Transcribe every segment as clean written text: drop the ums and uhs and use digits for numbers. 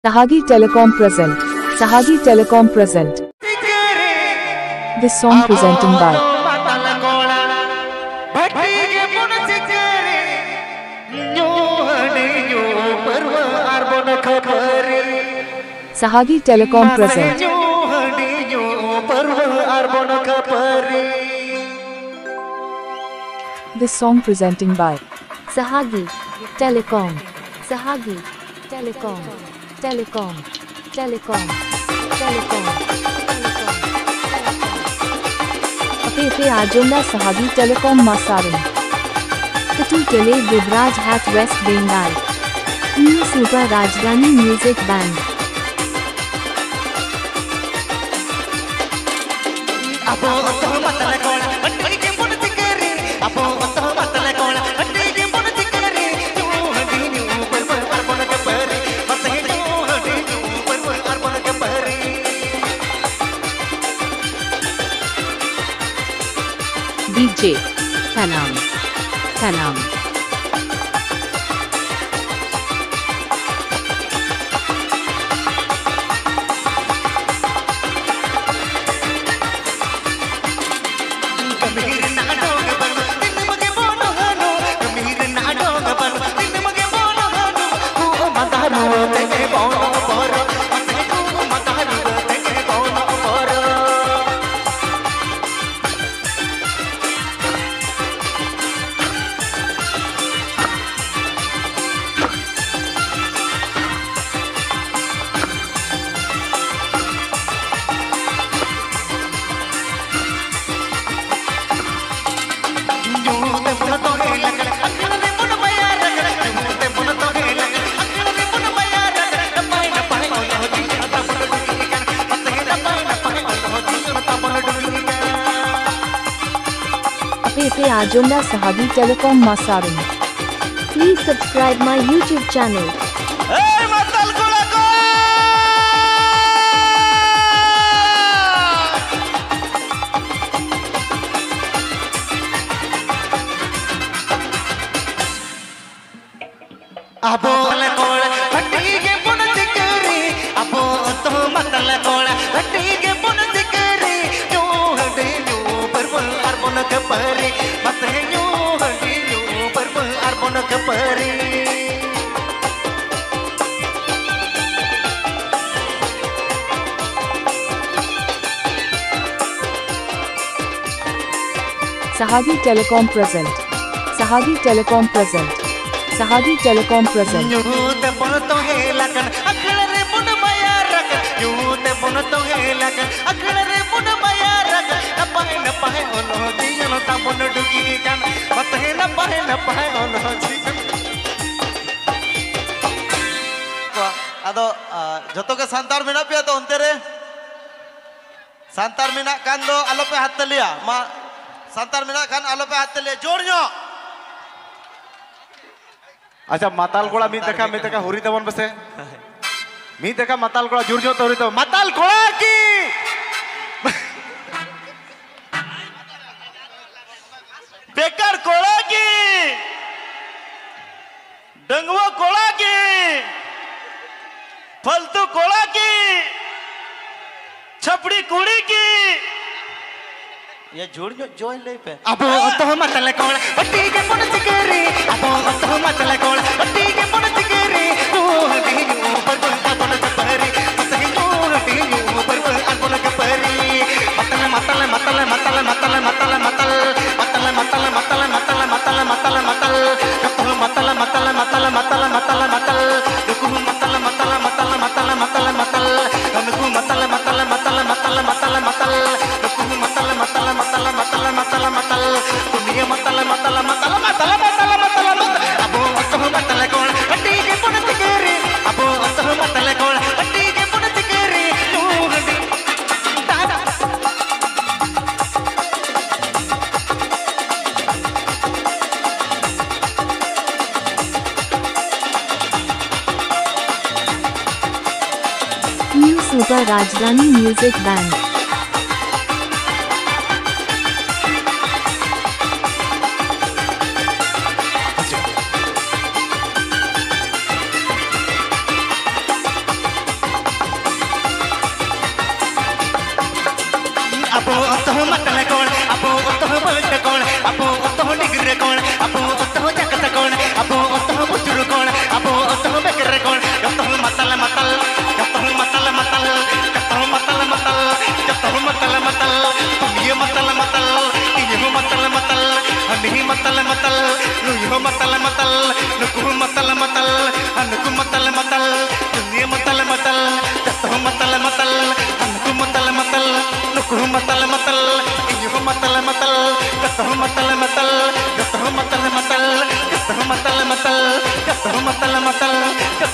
Sahagi Telecom present. Sahagi Telecom present. This song presenting by Sahagi Telecom present. This song presenting by Sahagi Telecom. Sahagi Telecom. Telecom. Telecom. Telecom. Ape Agenda Sahagi Telecom Masaran. Katu Tele Vibraj Hat West Bengal. New Super Rajdhani Music Band. DJ Kanam. Ape Agenda Sahagi Telecom Masaran. Please subscribe my YouTube channel. Sahagi Telecom present. Sahagi Telecom present. Sahagi Telecom present. Ado joto ke santar mina pia to ontere santar mina kan do alope hattaliya ma santar mina kan alope hattaliya jornyo अच्छा माताल कोड़ा मी देखा हुरी तबन बसे मी देखा माताल कोड़ा जुर्जो तो हुरी तबन माताल कोड़ा की बेकार कोड़ा की डंगवा कोड़ा की फालतू कोड़ा की छपड़ी कुड़ी की ये जोड़ जो ले पे अब तो मतले कोड़ बट्टी के पुन चिकेरी अब तो मतले कोड़ बट्टी के पुन चिकेरी तू हटी ऊपर पुन चपरी मतही तू हटी ऊपर पुन चपरी मतले मतले मतले मतले मतले मतले मतले मतले मतले मतले मतले मतले मतले मतले कपू मतले मतले मतले मतले मतले मतले दुकू मतले मतले मतले मतले मतले मतले कनकू मतले मतले मतले मतले मतले मतले दुकू मतले मतले मतले मतले मतले मतले दुनिया मतले मतले मतले मतले मतले मतले अबो तो मतले कोण हड्डी के पुन चिकेरी अबो तो मतले कोण हड्डी के पुन चिकेरी तू हड्डी दादा New Super Rajdhani Music Band. तो बट कौन अब तो डिग्रे कौन अब तो जगत कौन अब तो बुजुर्ग कौन अब तो बेकर कौन तो मतल मतल तो मतल मतल तो मतल मतल तो मतल मतल तुम ये मतल मतल ये मतल मतल नहीं मतल मतल नु मतल मतल नुकु मतल मतल नुकु मतल मतल तुम ये मतल मतल तो मतल मतल नुकु मतल मतल नुकु मतल मतल ये मतल मतल तो मतल मतल तो मतल मतल तो मतल मतल तो मतल मतल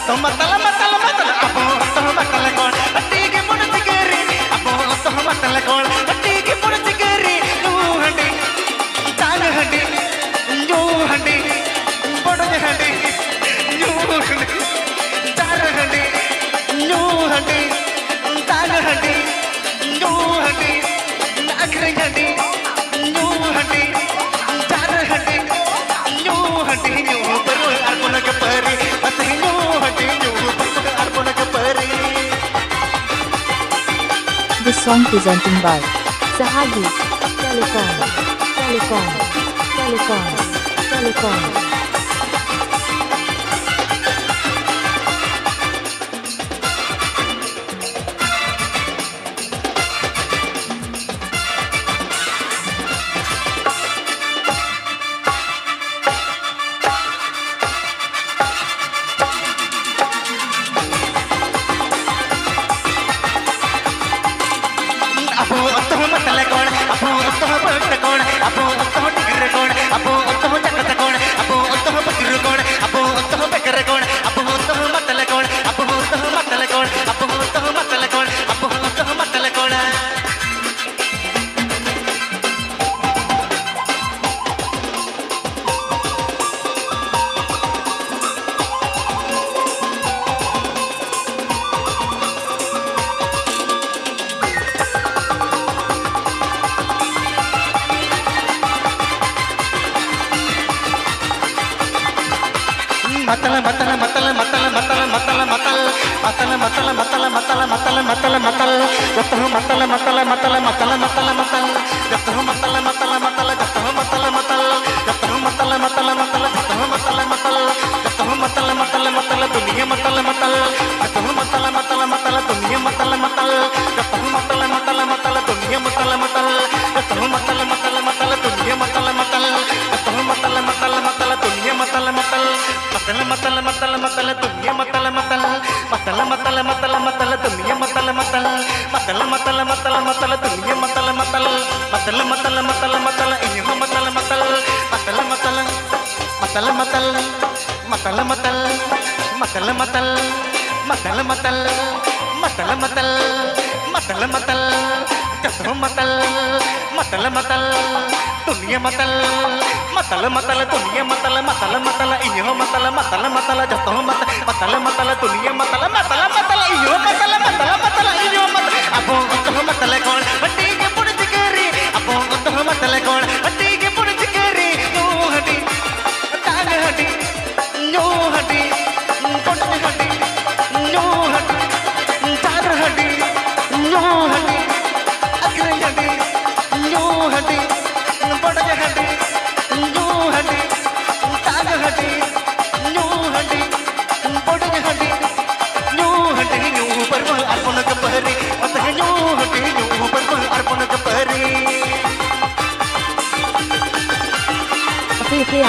तो मतल मतल मतल अब तो मतल कौन अट्टी के मुड़ चिकेरी अब तो मतल कौन अट्टी के मुड़ चिकेरी नू हंडी तांग हंडी न्यू हंडी बड़ हंडी न्यू हंडी तार हंडी न्यू हंडी तांग हंडी न्यू हंडी अखर हंडी न्यू हंडी तार हंडी न्यू हंडी न्यू पर अर्पण कपरी अति न्यू हंडी न्यू पर अर्पण कपरी. This song presenting by Sahagi Telecom.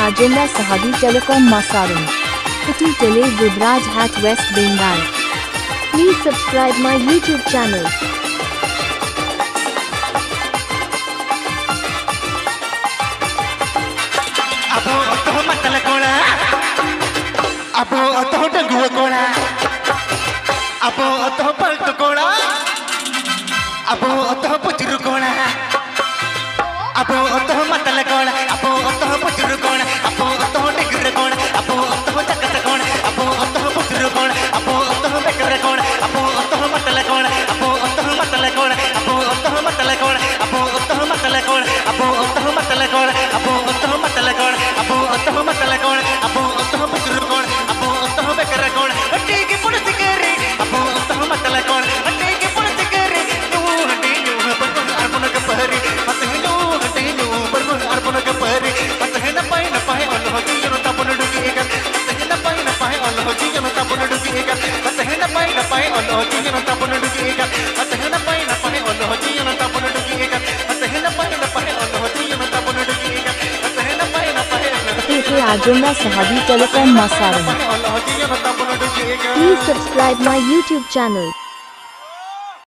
Agenda Sahagi Telecom Masarum. Kutu Tele Vibraj Hat West Bengal. Please subscribe my YouTube channel. Abo to dagua kola, abo to palto kola, abo to puchuru kola, abo to matal kola, abo to puchuru kola, abo to digre kola, abo to jagat kola, abo to puchuru kola, abo to bekar kola, abo to matal kola, abo to matal kola, abo to matal kola, abo to matal kola, abo to matal kola, abo to matal kola, abo to matal kola, abo to puchuru kola. जीवन तपन डुगीगा अतहन पाए न पाए ओलो जीवन तपन डुगीगा अतहन पाए न पाए ओलो जीवन तपन डुगीगा अतहन पाए न पाए PT Ajumra Sahabi Telecom Masaran. ओलो जीवन तपन डुगीगा Please subscribe my YouTube channel.